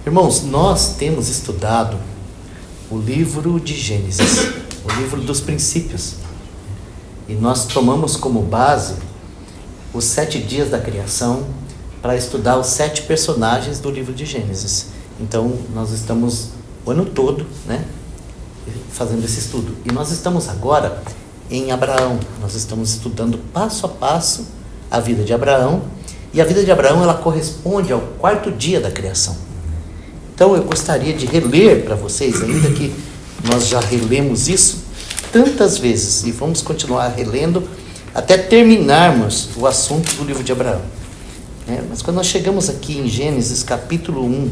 Irmãos, nós temos estudado o livro de Gênesis, o livro dos princípios. E nós tomamos como base os 7 dias da criação para estudar os 7 personagens do livro de Gênesis. Então, nós estamos o ano todo, fazendo esse estudo. E nós estamos agora em Abraão. Nós estamos estudando passo a passo a vida de Abraão. E a vida de Abraão, ela corresponde ao 4º dia da criação. Então, eu gostaria de reler para vocês, ainda que nós já relemos isso tantas vezes, e vamos continuar relendo até terminarmos o assunto do livro de Abraão. Mas quando nós chegamos aqui em Gênesis capítulo 1,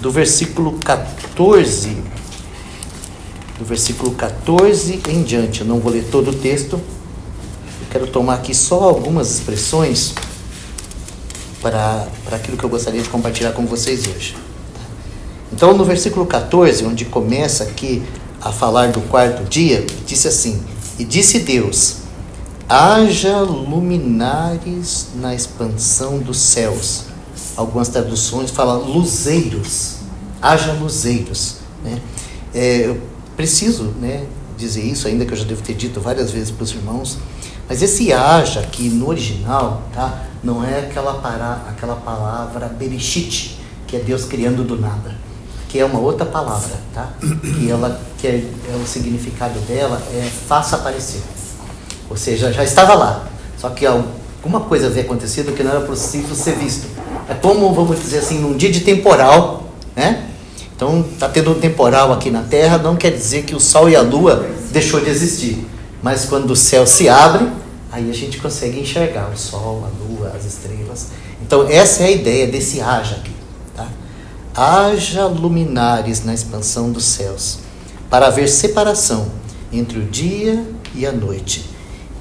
do versículo 14 em diante, eu não vou ler todo o texto, eu quero tomar aqui só algumas expressões para aquilo que eu gostaria de compartilhar com vocês hoje. Então, no versículo 14, onde começa aqui a falar do 4º dia, disse assim: e disse Deus, haja luminares na expansão dos céus. Algumas traduções falam luzeiros, haja luzeiros. Eu preciso dizer isso, ainda que eu já devo ter dito várias vezes para os irmãos, mas esse haja aqui no original, não é aquela palavra bereshit, que é Deus criando do nada, que é uma outra palavra, que o significado dela é faça aparecer. Ou seja, já estava lá, só que alguma coisa havia acontecido que não era possível ser visto. É como, vamos dizer assim, num dia de temporal, Então, está tendo um temporal aqui na Terra, não quer dizer que o Sol e a Lua deixou de existir. Mas quando o céu se abre, aí a gente consegue enxergar o Sol, a Lua, as estrelas. Então, essa é a ideia desse haja aqui. Haja luminares na expansão dos céus, para haver separação entre o dia e a noite.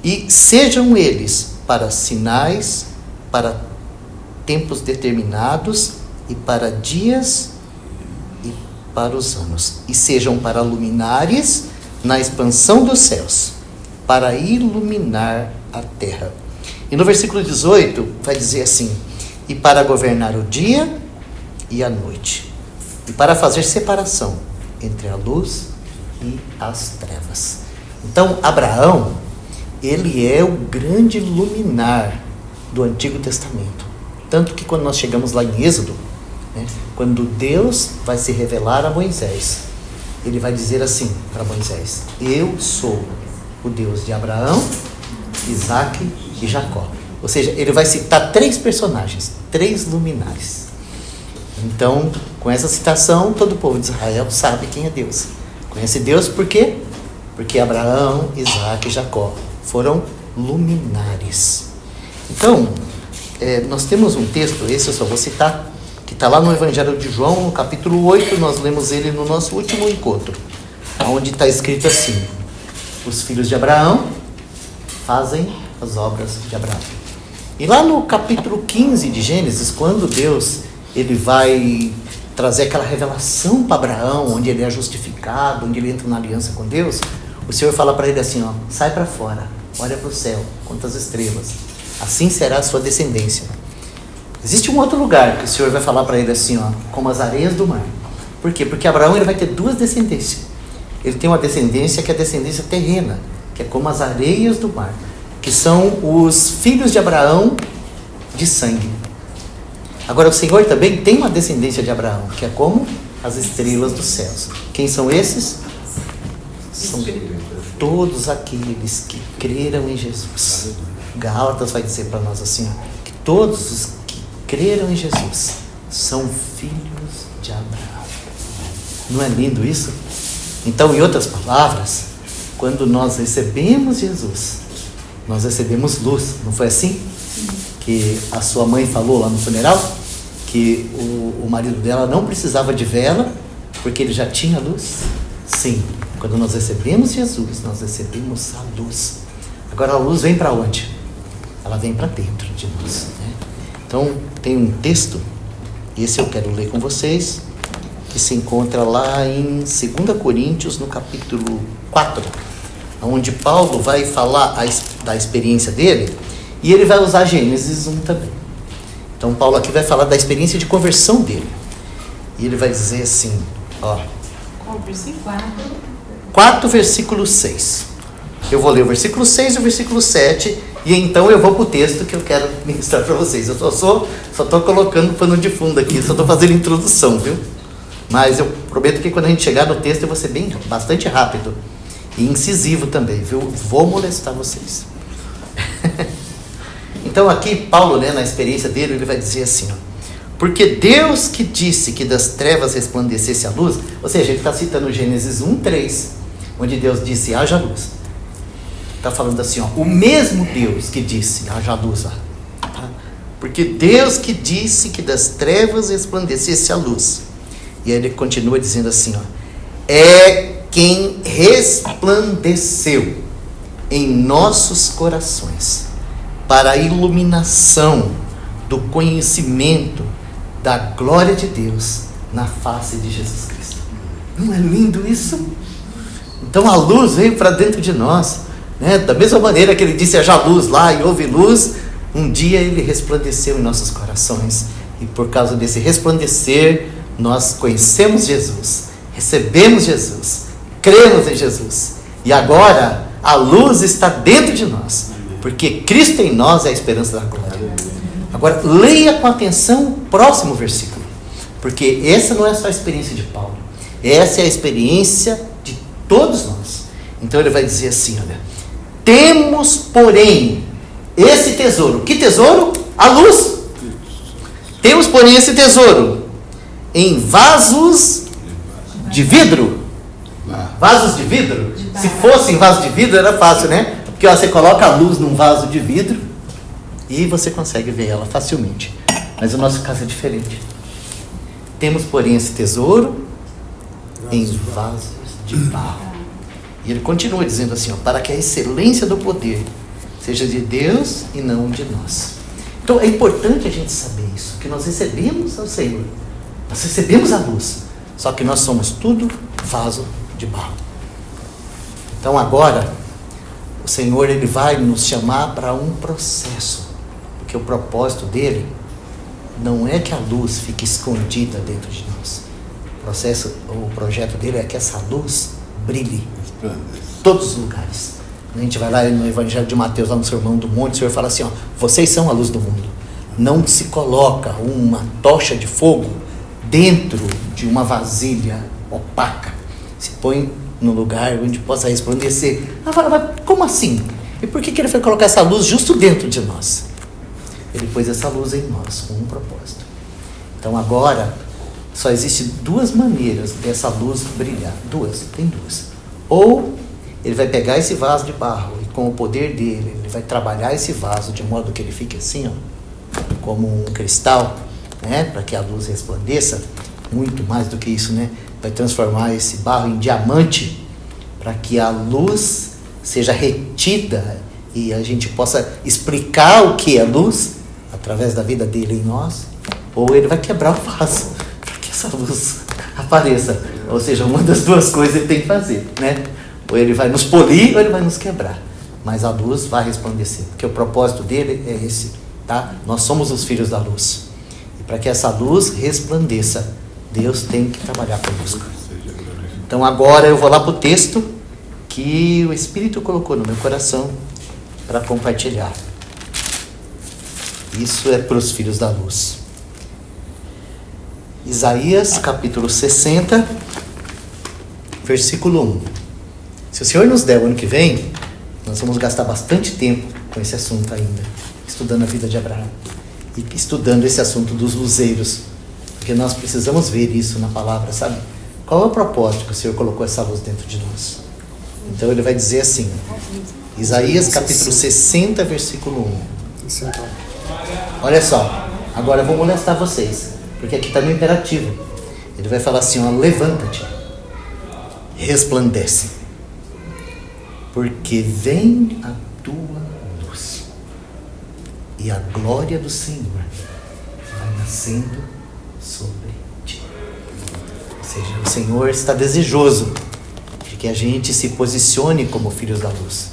E sejam eles para sinais, para tempos determinados, e para dias e para os anos. E sejam para luminares na expansão dos céus, para iluminar a terra. E no versículo 18 vai dizer assim: e para governar o dia e a noite, e para fazer separação entre a luz e as trevas. Então, Abraão, ele é o grande luminar do Antigo Testamento. Tanto que quando nós chegamos lá em Êxodo, quando Deus vai se revelar a Moisés, ele vai dizer assim para Moisés: eu sou o Deus de Abraão, Isaque e Jacó. Ou seja, ele vai citar 3 personagens, 3 luminares. Então, com essa citação, todo o povo de Israel sabe quem é Deus. Conhece Deus por quê? Porque Abraão, Isaque e Jacó foram luminares. Então, nós temos um texto, esse eu só vou citar, que está lá no Evangelho de João, no capítulo 8, nós lemos ele no nosso último encontro, onde está escrito assim: os filhos de Abraão fazem as obras de Abraão. E lá no capítulo 15 de Gênesis, quando Deus ele vai trazer aquela revelação para Abraão, onde ele é justificado, onde ele entra na aliança com Deus, o Senhor fala para ele assim: sai para fora, olha para o céu, conta as estrelas, assim será a sua descendência. Existe um outro lugar que o Senhor vai falar para ele assim, como as areias do mar. Por quê? Porque Abraão ele vai ter 2 descendências. Ele tem uma descendência que é a descendência terrena, que é como as areias do mar, que são os filhos de Abraão de sangue. Agora, o Senhor também tem uma descendência de Abraão, que é como as estrelas dos céus. Quem são esses? São todos aqueles que creram em Jesus. Gálatas vai dizer para nós assim, que todos os que creram em Jesus são filhos de Abraão. Não é lindo isso? Então, em outras palavras, quando nós recebemos Jesus, nós recebemos luz. Não foi assim que a sua mãe falou lá no funeral? Que o marido dela não precisava de vela, porque ele já tinha luz? Sim, quando nós recebemos Jesus, nós recebemos a luz. Agora, a luz vem para onde? Ela vem para dentro de nós. Então, tem um texto, esse eu quero ler com vocês, que se encontra lá em 2 Coríntios, no capítulo 4, onde Paulo vai falar da experiência dele, e ele vai usar Gênesis 1 também. Então, Paulo aqui vai falar da experiência de conversão dele. E ele vai dizer assim, ó. Qual versículo? 4, versículo 6. Eu vou ler o versículo 6 e o versículo 7, e então eu vou para o texto que eu quero ministrar para vocês. Eu só estou colocando pano de fundo aqui, só estou fazendo introdução, viu? Mas eu prometo que quando a gente chegar no texto eu vou ser bastante rápido e incisivo também, viu? Vou molestar vocês. Então aqui Paulo, né, na experiência dele, ele vai dizer assim, ó. Porque Deus que disse que das trevas resplandecesse a luz, ou seja, ele está citando Gênesis 1:3, onde Deus disse, haja luz. Está falando assim, ó, o mesmo Deus que disse, haja luz lá. Tá? Porque Deus que disse que das trevas resplandecesse a luz. E aí ele continua dizendo assim, ó, é quem resplandeceu em nossos corações para a iluminação do conhecimento da glória de Deus na face de Jesus Cristo. Não é lindo isso? Então a luz veio para dentro de nós, né? Da mesma maneira que ele disse haja luz lá e houve luz, um dia ele resplandeceu em nossos corações, e por causa desse resplandecer nós conhecemos Jesus, recebemos Jesus, cremos em Jesus, e agora a luz está dentro de nós, porque Cristo em nós é a esperança da glória. Agora, leia com atenção o próximo versículo, porque essa não é só a experiência de Paulo, essa é a experiência de todos nós. Então ele vai dizer assim, olha, temos, porém, esse tesouro. Que tesouro? A luz. Temos, porém, esse tesouro em vasos de vidro. Vasos de vidro? Se fosse em vaso de vidro era fácil, né? Porque ó, você coloca a luz num vaso de vidro e você consegue ver ela facilmente. Mas o nosso caso é diferente. Temos, porém, esse tesouro em vasos de barro. E ele continua dizendo assim, ó, para que a excelência do poder seja de Deus e não de nós. Então é importante a gente saber isso, que nós recebemos ao Senhor. Nós recebemos a luz, só que nós somos tudo vaso de barro. Então agora, o Senhor ele vai nos chamar para um processo. Porque o propósito dele não é que a luz fique escondida dentro de nós. O projeto dele é que essa luz brilhe em todos os lugares. A gente vai lá no Evangelho de Mateus, lá no Sermão do Monte, o Senhor fala assim, ó, vocês são a luz do mundo. Não se coloca uma tocha de fogo dentro de uma vasilha opaca. Se põe no lugar onde possa resplandecer. Mas como assim? E por que ele foi colocar essa luz justo dentro de nós? Ele pôs essa luz em nós com um propósito. Então agora só existem duas maneiras dessa luz brilhar. Tem duas. Ou ele vai pegar esse vaso de barro e com o poder dele, ele vai trabalhar esse vaso de modo que ele fique assim, ó, como um cristal, né, para que a luz resplandeça. Muito mais do que isso, né? Vai transformar esse barro em diamante para que a luz seja retida e a gente possa explicar o que é luz através da vida dele em nós. Ou ele vai quebrar o vaso para que essa luz apareça. Ou seja, uma das duas coisas ele tem que fazer, né? Ou ele vai nos polir ou ele vai nos quebrar. Mas a luz vai resplandecer, porque o propósito dele é esse, tá? Nós somos os filhos da luz. E para que essa luz resplandeça, Deus tem que trabalhar conosco. Então agora eu vou lá para o texto que o Espírito colocou no meu coração para compartilhar. Isso é para os filhos da luz. Isaías capítulo 60, versículo 1. Se o Senhor nos der o ano que vem, nós vamos gastar bastante tempo com esse assunto ainda, estudando a vida de Abraão e estudando esse assunto dos luzeiros, porque nós precisamos ver isso na palavra, sabe? Qual é o propósito que o Senhor colocou essa luz dentro de nós? Então ele vai dizer assim, Isaías capítulo 60, versículo 1. Olha só, agora eu vou molestar vocês, porque aqui está no imperativo. Ele vai falar assim, ó, levanta-te, resplandece, porque vem a tua luz, e a glória do Senhor vai nascendo sobre ti. Ou seja, o Senhor está desejoso de que a gente se posicione como filhos da luz,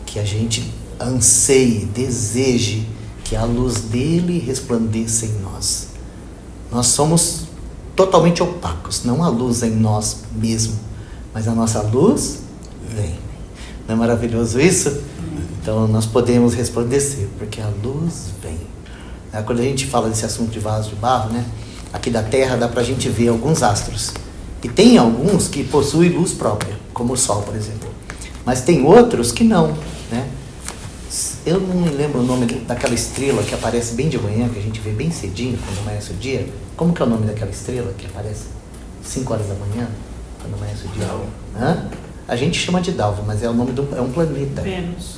que a gente anseie, deseje que a luz dele resplandeça em nós. Nós somos totalmente opacos. Não a luz em nós mesmos, mas a nossa luz vem. Não é maravilhoso isso? Então nós podemos resplandecer, porque a luz vem. Quando a gente fala desse assunto de vaso de barro, né? Aqui da Terra dá pra gente ver alguns astros. E tem alguns que possuem luz própria, como o Sol, por exemplo. Mas tem outros que não, né? Eu não me lembro o nome daquela estrela que aparece bem de manhã, que a gente vê bem cedinho, quando amanhece o dia. Como que é o nome daquela estrela que aparece 5 horas da manhã, quando amanhece o dia? Hã? A gente chama de Dalva, mas é o nome é um planeta. Vênus.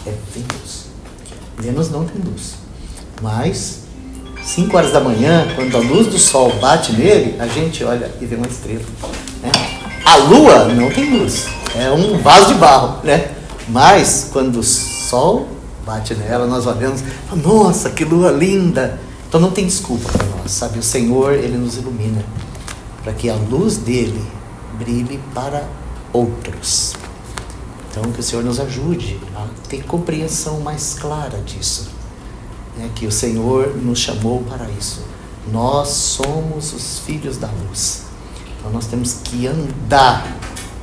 É Vênus. Vênus não tem luz. Mas 5 horas da manhã, quando a luz do sol bate nele, a gente olha e vê uma estrela, né? A lua não tem luz, é um vaso de barro, né? Mas quando o sol bate nela, nós olhamos, nossa, que lua linda! Então não tem desculpa para nós, sabe? O Senhor, Ele nos ilumina para que a luz dele brilhe para outros. Então que o Senhor nos ajude a ter compreensão mais clara disso. Que o Senhor nos chamou para isso. Nós somos os filhos da luz. Então nós temos que andar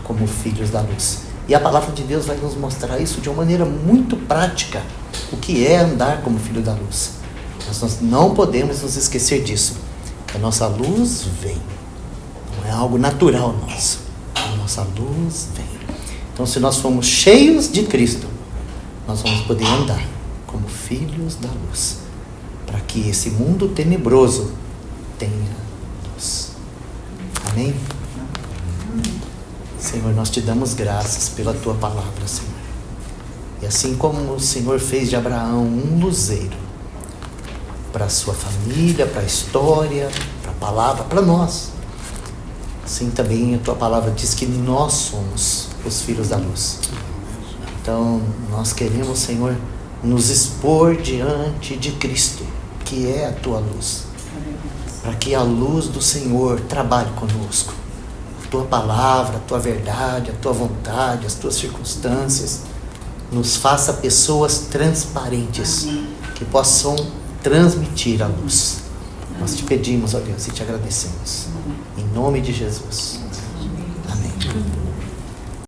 como filhos da luz. E a palavra de Deus vai nos mostrar isso de uma maneira muito prática. O que é andar como filho da luz? Mas nós não podemos nos esquecer disso. A nossa luz vem. Não é algo natural nosso. A nossa luz vem. Então se nós formos cheios de Cristo, nós vamos poder andar como filhos da luz, para que esse mundo tenebroso tenha luz. Amém? Senhor, nós te damos graças pela tua palavra, Senhor. E assim como o Senhor fez de Abraão um luzeiro para a sua família, para a história, para a palavra, para nós, assim também a tua palavra diz que nós somos os filhos da luz. Então nós queremos, Senhor, nos expor diante de Cristo, que é a tua luz, para que a luz do Senhor trabalhe conosco. A tua palavra, a tua verdade, a tua vontade, as tuas circunstâncias, nos faça pessoas transparentes, que possam transmitir a luz. Nós te pedimos, ó Deus, e te agradecemos. Em nome de Jesus.